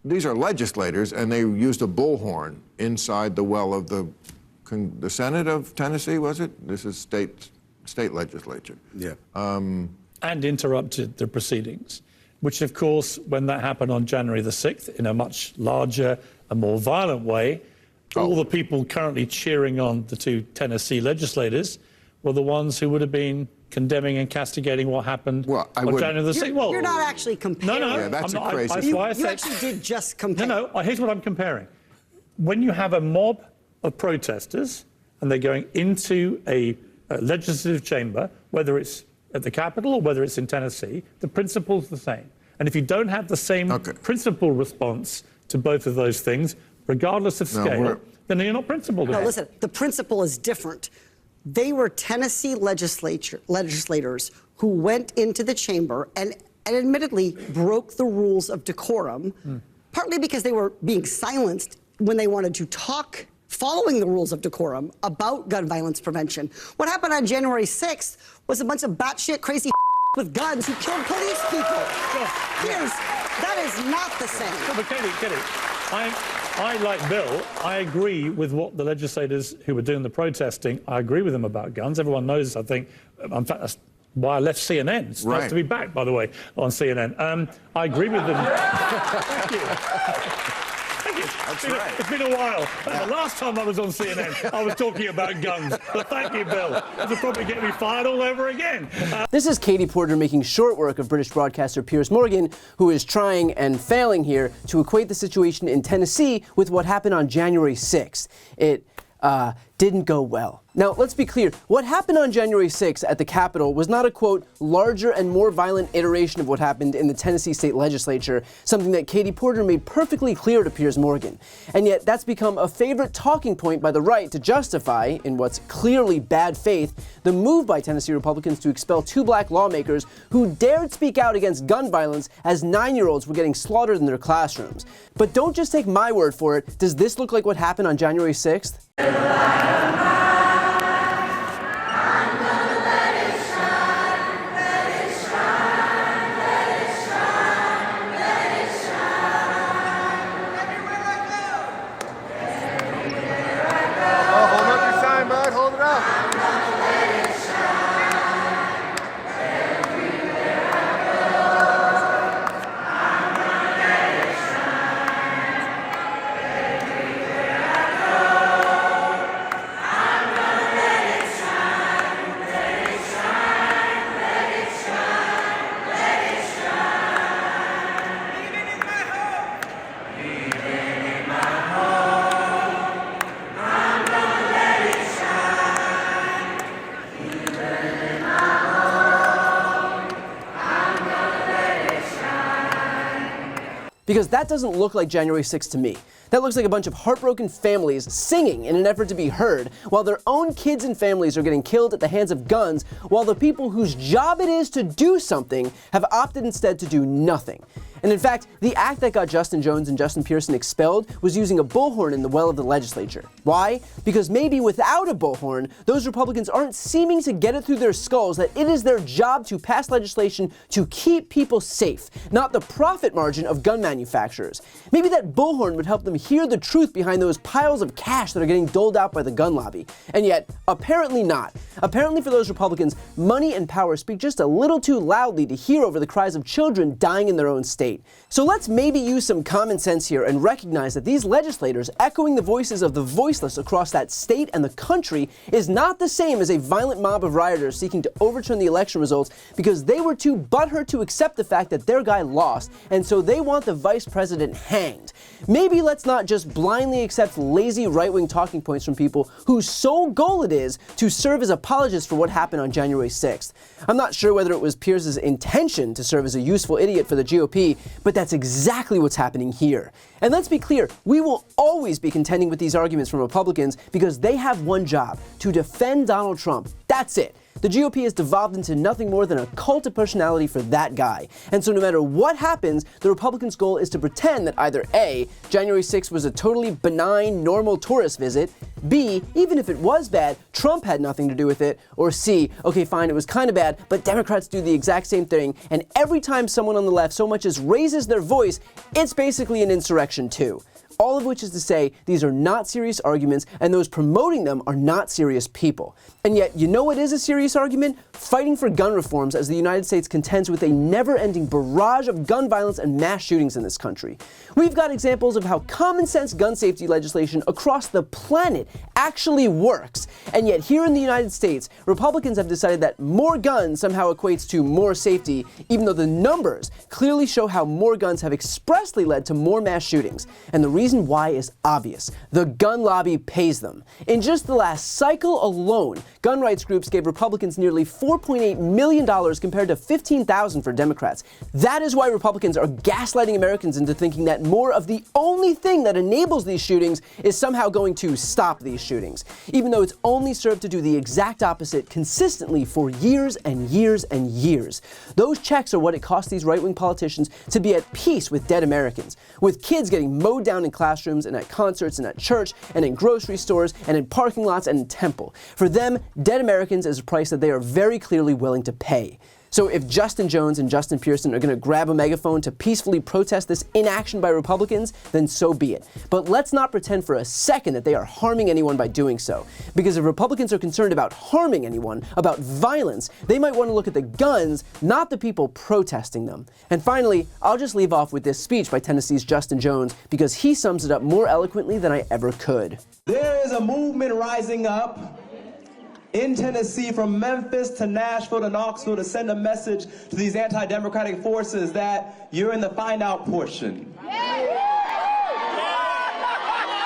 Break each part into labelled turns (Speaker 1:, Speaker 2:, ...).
Speaker 1: these are legislators, and they used a bullhorn inside the well of the Senate of Tennessee, was it? This is state legislature.
Speaker 2: Yeah.
Speaker 3: And interrupted the proceedings, which, of course, when that happened on January the 6th, in a much larger and more violent way, all the people currently cheering on the two Tennessee legislators were the ones who would have been condemning and castigating what happened on January the 6th.
Speaker 4: You're not actually comparing.
Speaker 3: No,
Speaker 1: yeah, that's crazy.
Speaker 4: That's why I said, you actually did just compare.
Speaker 3: No, here's what I'm comparing. When you have a mob of protesters and they're going into a legislative chamber, whether it's at the Capitol or whether it's in Tennessee, the principle's the same. And if you don't have the same principle response to both of those things, regardless of scale, then you're not principled.
Speaker 4: No, listen, the principle is different. They were Tennessee legislators who went into the chamber and admittedly broke the rules of decorum, partly because they were being silenced when they wanted to talk, following the rules of decorum, about gun violence prevention. What happened on January 6th was a bunch of batshit crazy with guns who killed police people. That is not the same.
Speaker 3: But Katie, I, like Bill, I agree with what the legislators who were doing the protesting, I agree with them about guns. Everyone knows, I think, in fact, that's why I left CNN. It's nice to be back, by the way, on CNN. I agree with them. Thank you.
Speaker 1: That's right.
Speaker 3: It's been a while. The last time I was on CNN, I was talking about guns. But thank you, Bill. This will probably get me fired all over again.
Speaker 5: This is Katie Porter making short work of British broadcaster Piers Morgan, who is trying and failing here to equate the situation in Tennessee with what happened on January 6th. It didn't go well. Now, let's be clear. What happened on January 6th at the Capitol was not a, quote, larger and more violent iteration of what happened in the Tennessee state legislature, something that Katie Porter made perfectly clear to Piers Morgan. And yet, that's become a favorite talking point by the right to justify, in what's clearly bad faith, the move by Tennessee Republicans to expel two black lawmakers who dared speak out against gun violence as 9-year-olds were getting slaughtered in their classrooms. But don't just take my word for it. Does this look like what happened on January 6th? Because that doesn't look like January 6th to me. That looks like a bunch of heartbroken families singing in an effort to be heard, while their own kids and families are getting killed at the hands of guns, while the people whose job it is to do something have opted instead to do nothing. And in fact, the act that got Justin Jones and Justin Pearson expelled was using a bullhorn in the well of the legislature. Why? Because maybe without a bullhorn, those Republicans aren't seeming to get it through their skulls that it is their job to pass legislation to keep people safe, not the profit margin of gun manufacturers. Maybe that bullhorn would help them hear the truth behind those piles of cash that are getting doled out by the gun lobby. And yet, apparently not. Apparently for those Republicans, money and power speak just a little too loudly to hear over the cries of children dying in their own state. So let's maybe use some common sense here and recognize that these legislators echoing the voices of the voiceless across that state and the country is not the same as a violent mob of rioters seeking to overturn the election results because they were too butthurt to accept the fact that their guy lost, and so they want the vice president hanged. Maybe let's not just blindly accept lazy right-wing talking points from people whose sole goal it is to serve as apologists for what happened on January 6th. I'm not sure whether it was Pierce's intention to serve as a useful idiot for the GOP, but that's exactly what's happening here. And let's be clear, we will always be contending with these arguments from Republicans because they have one job: to defend Donald Trump. That's it. The GOP has devolved into nothing more than a cult of personality for that guy. And so no matter what happens, the Republicans' goal is to pretend that either A, January 6th was a totally benign, normal tourist visit, B, even if it was bad, Trump had nothing to do with it, or C, okay fine, it was kind of bad, but Democrats do the exact same thing, and every time someone on the left so much as raises their voice, it's basically an insurrection too. All of which is to say, these are not serious arguments, and those promoting them are not serious people. And yet, you know what is a serious argument? Fighting for gun reforms as the United States contends with a never-ending barrage of gun violence and mass shootings in this country. We've got examples of how common sense gun safety legislation across the planet actually works. And yet, here in the United States, Republicans have decided that more guns somehow equates to more safety, even though the numbers clearly show how more guns have expressly led to more mass shootings. And the reason why is obvious. The gun lobby pays them. In just the last cycle alone, gun rights groups gave Republicans nearly $4.8 million compared to $15,000 for Democrats. That is why Republicans are gaslighting Americans into thinking that more of the only thing that enables these shootings is somehow going to stop these shootings, even though it's only served to do the exact opposite consistently for years and years and years. Those checks are what it costs these right-wing politicians to be at peace with dead Americans, with kids getting mowed down in classrooms and at concerts and at church and in grocery stores and in parking lots and in temple. For them, dead Americans is a price that they are very clearly willing to pay. So if Justin Jones and Justin Pearson are going to grab a megaphone to peacefully protest this inaction by Republicans, then so be it. But let's not pretend for a second that they are harming anyone by doing so. Because if Republicans are concerned about harming anyone, about violence, they might want to look at the guns, not the people protesting them. And finally, I'll just leave off with this speech by Tennessee's Justin Jones, because he sums it up more eloquently than I ever could.
Speaker 2: There is a movement rising up in Tennessee, from Memphis to Nashville to Knoxville, to send a message to these anti-democratic forces that you're in the find out portion.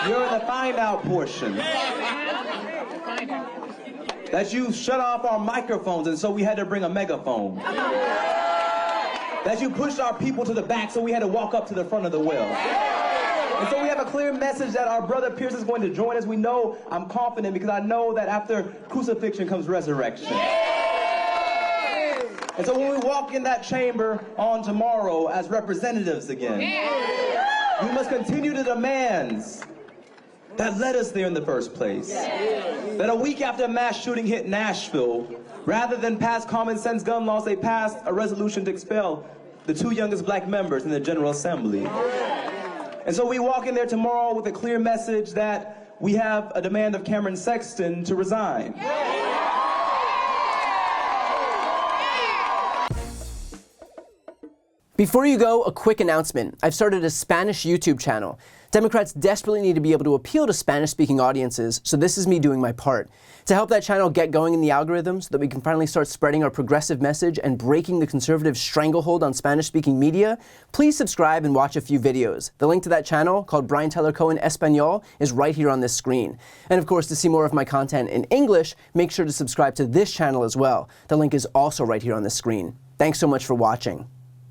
Speaker 2: You're in the find out portion. That you shut off our microphones and so we had to bring a megaphone. That you pushed our people to the back so we had to walk up to the front of the well. And so we have a clear message that our brother Pierce is going to join us. We know, I'm confident, because I know that after crucifixion comes resurrection. And so when we walk in that chamber on tomorrow as representatives again, we must continue the demands that led us there in the first place. That a week after a mass shooting hit Nashville, rather than pass common sense gun laws, they passed a resolution to expel the 2 youngest black members in the General Assembly. And so we walk in there tomorrow with a clear message that we have a demand of Cameron Sexton to resign.
Speaker 5: Before you go, a quick announcement. I've started a Spanish YouTube channel. Democrats desperately need to be able to appeal to Spanish-speaking audiences, so this is me doing my part. To help that channel get going in the algorithm so that we can finally start spreading our progressive message and breaking the conservative stranglehold on Spanish-speaking media, please subscribe and watch a few videos. The link to that channel, called Brian Tyler Cohen Espanol, is right here on this screen. And of course, to see more of my content in English, make sure to subscribe to this channel as well. The link is also right here on this screen. Thanks so much for watching.